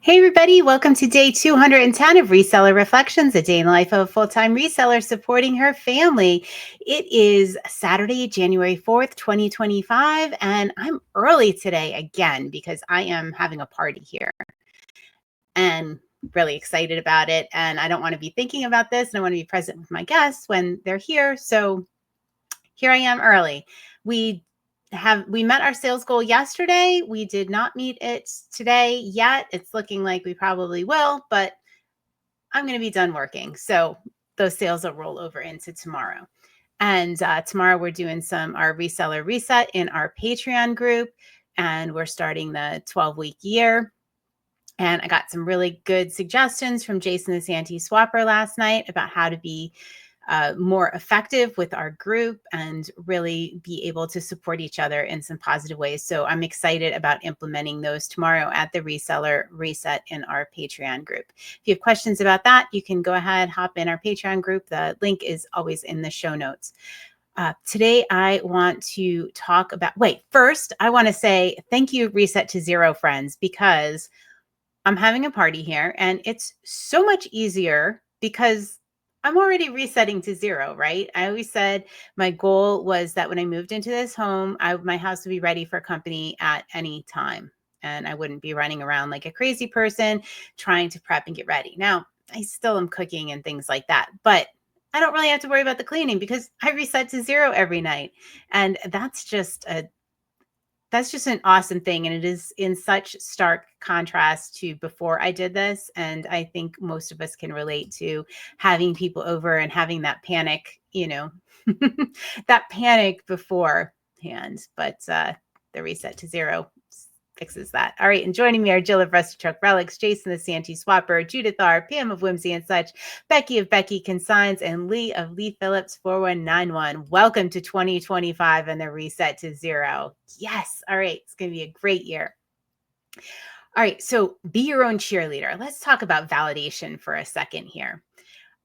Hey everybody, welcome to day 210 of Reseller Reflections, a day in the life of a full-time reseller supporting her family. It is Saturday, January 4th, 2025, and I'm early today again because I am having a party here and really excited about it. And I don't want to be thinking about this, and I want to be present with my guests when they're here. So here I am early. We met our sales goal yesterday. We did not meet it today yet. It's looking like we probably will, but I'm going to be done working. So those sales will roll over into tomorrow. And tomorrow we're doing our reseller reset in our Patreon group, and we're starting the 12-week year. And I got some really good suggestions from Jason the Santee Swapper last night about how to be more effective with our group and really be able to support each other in some positive ways. So I'm excited about implementing those tomorrow at the Reseller Reset in our Patreon group. If you have questions about that, you can go ahead, hop in our Patreon group. The link is always in the show notes. Today, I want to talk about, first, I want to say thank you, Reset to Zero friends, because I'm having a party here and it's so much easier because I'm already resetting to zero, right? I always said my goal was that when I moved into this home, my house would be ready for company at any time. And I wouldn't be running around like a crazy person trying to prep and get ready. Now, I still am cooking and things like that, but I don't really have to worry about the cleaning because I reset to zero every night. And that's just an awesome thing. And it is in such stark contrast to before I did this. And I think most of us can relate to having people over and having that panic, that panic beforehand. But the reset to zero fixes that. All right. And joining me are Jill of Rusty Truck Relics, Jason the Santee Swapper, Judith R, Pam of Whimsy and Such, Becky of Becky Consigns, and Lee of Lee Phillips 4191. Welcome to 2025 and the reset to zero. Yes. All right. It's going to be a great year. All right. So be your own cheerleader. Let's talk about validation for a second here.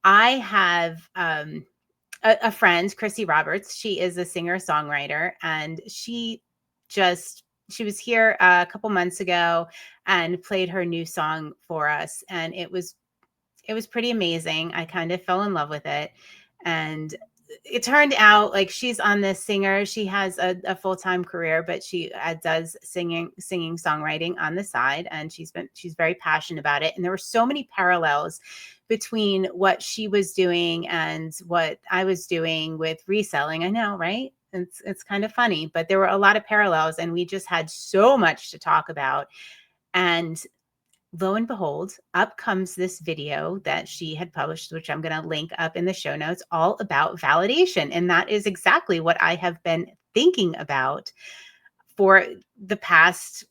I have a friend, Chrissy Roberts. She is a singer-songwriter, and she was here a couple months ago and played her new song for us. And it was pretty amazing. I kind of fell in love with it. And it turned out like she's on this singer. She has a full-time career, but she does singing, songwriting on the side. And she's very passionate about it. And there were so many parallels between what she was doing and what I was doing with reselling. I know, right? It's kind of funny, but there were a lot of parallels and we just had so much to talk about. And lo and behold, up comes this video that she had published, which I'm going to link up in the show notes, all about validation. And that is exactly what I have been thinking about for the past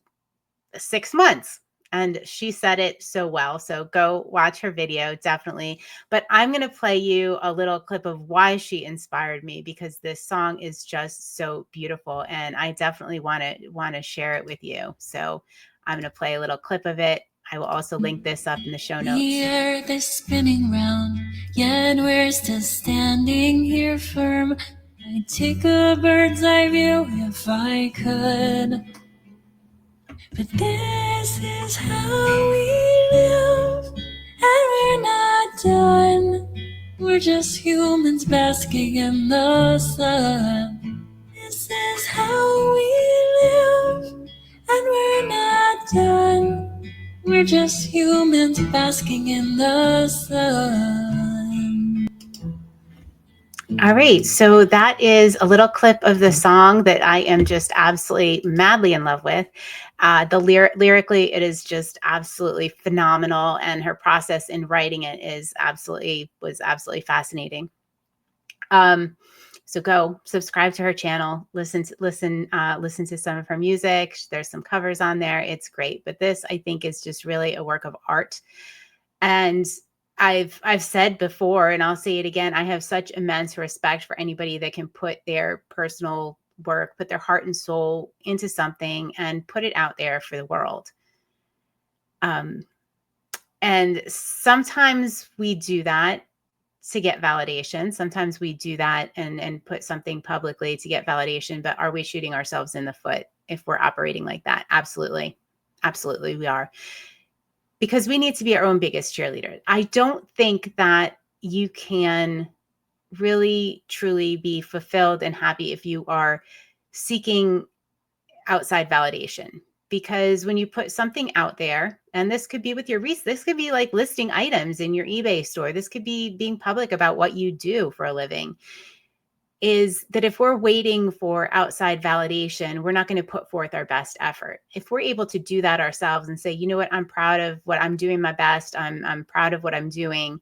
6 months. And she said it so well. So go watch her video, definitely. But I'm going to play you a little clip of why she inspired me, because this song is just so beautiful. And I definitely want to share it with you. So I'm going to play a little clip of it. I will also link this up in the show notes. The earth is spinning round, yet we're still standing here firm. I'd take a bird's eye view if I could. But this is how we live, and we're not done. We're just humans basking in the sun. This is how we live, and we're not done. We're just humans basking in the sun. All right. So that is a little clip of the song that I am just absolutely madly in love with. Lyrically, it is just absolutely phenomenal. And her process in writing it was absolutely fascinating. So go subscribe to her channel, listen to some of her music. There's some covers on there. It's great. But this, I think, is just really a work of art. And I've said before, and I'll say it again, I have such immense respect for anybody that can put their personal work, put their heart and soul into something and put it out there for the world. And sometimes we do that to get validation. Sometimes we do that and put something publicly to get validation, but are we shooting ourselves in the foot if we're operating like that? Absolutely. Absolutely, we are. because we need to be our own biggest cheerleader. I don't think that you can really, truly be fulfilled and happy if you are seeking outside validation. Because when you put something out there, and this could be with your this could be like listing items in your eBay store. This could be being public about what you do for a living. Is that if we're waiting for outside validation, we're not going to put forth our best effort. If we're able to do that ourselves and say, you know what, I'm proud of what I'm doing my best. I'm proud of what I'm doing.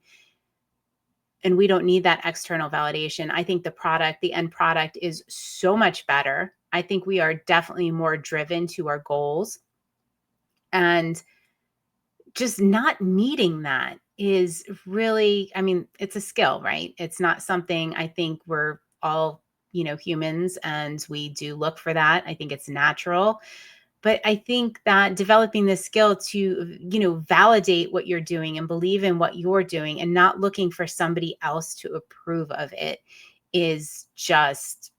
And we don't need that external validation. I think the end product is so much better. I think we are definitely more driven to our goals. And just not needing that is really, I mean, it's a skill, right? It's not something, I think we're all, humans, and we do look for that. I think it's natural. But I think that developing the skill to, validate what you're doing and believe in what you're doing and not looking for somebody else to approve of it is just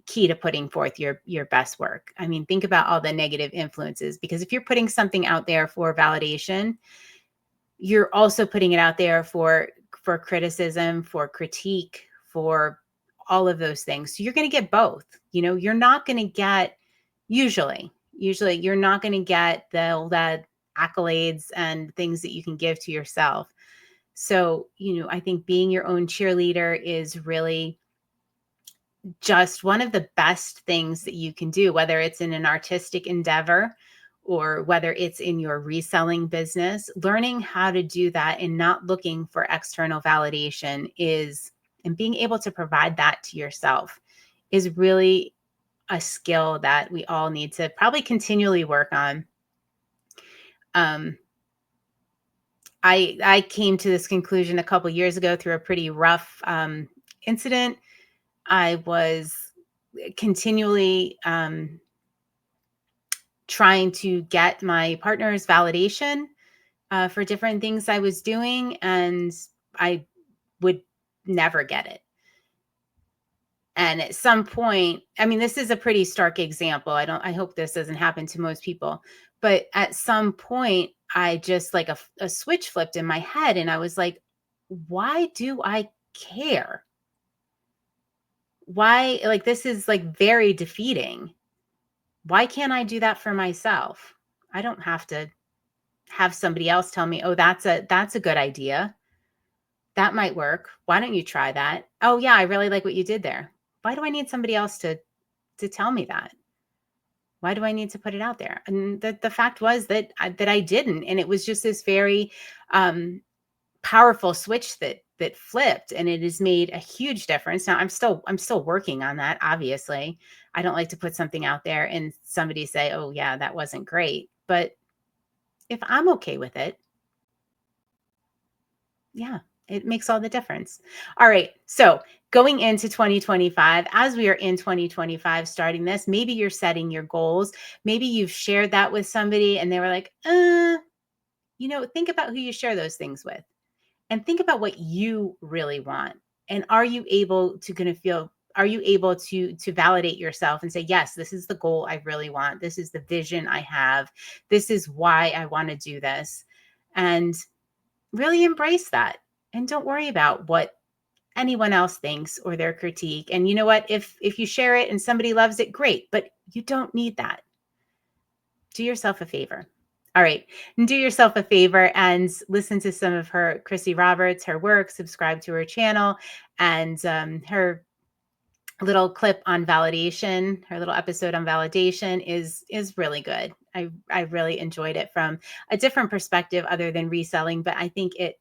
key to putting forth your best work. I mean, think about all the negative influences, because if you're putting something out there for validation, you're also putting it out there for criticism, for critique, for all of those things. So you're going to get both. You're not going to get usually you're not going to get the accolades and things that you can give to yourself. So, I think being your own cheerleader is really just one of the best things that you can do, whether it's in an artistic endeavor or whether it's in your reselling business. Learning how to do that and not looking for external validation and being able to provide that to yourself is really a skill that we all need to probably continually work on. I came to this conclusion a couple years ago through a pretty rough incident. I was continually trying to get my partner's validation for different things I was doing, and I would never get it. And at some point, I mean, this is a pretty stark example. I hope this doesn't happen to most people, but at some point, I just like a switch flipped in my head, and I was like, why do I care? Why, like, this is like very defeating. Why can't I do that for myself? I don't have to have somebody else tell me, oh, that's a good idea. That might work. Why don't you try that? Oh yeah, I really like what you did there. Why do I need somebody else to tell me that? Why do I need to put it out there? And the fact was that I didn't, and it was just this very powerful switch that flipped, and it has made a huge difference. Now I'm still working on that. Obviously, I don't like to put something out there and somebody say, "Oh yeah, that wasn't great." But if I'm okay with it, yeah, it makes all the difference. All right. So going into 2025, as we are in 2025, starting this, maybe you're setting your goals. Maybe you've shared that with somebody and they were like, think about who you share those things with and think about what you really want. And are you able to validate yourself and say, yes, this is the goal I really want. This is the vision I have. This is why I want to do this. And really embrace that. And don't worry about what anyone else thinks or their critique. And you know what? If you share it and somebody loves it, great. But you don't need that. Do yourself a favor. All right. And do yourself a favor and listen to some of Chrissy Roberts, her work, subscribe to her channel, and her little clip on validation, her little episode on validation is really good. I really enjoyed it from a different perspective other than reselling, but I think it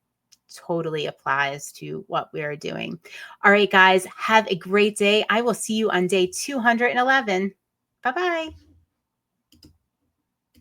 totally applies to what we are doing. All right, guys, have a great day. I will see you on day 211. Bye-bye.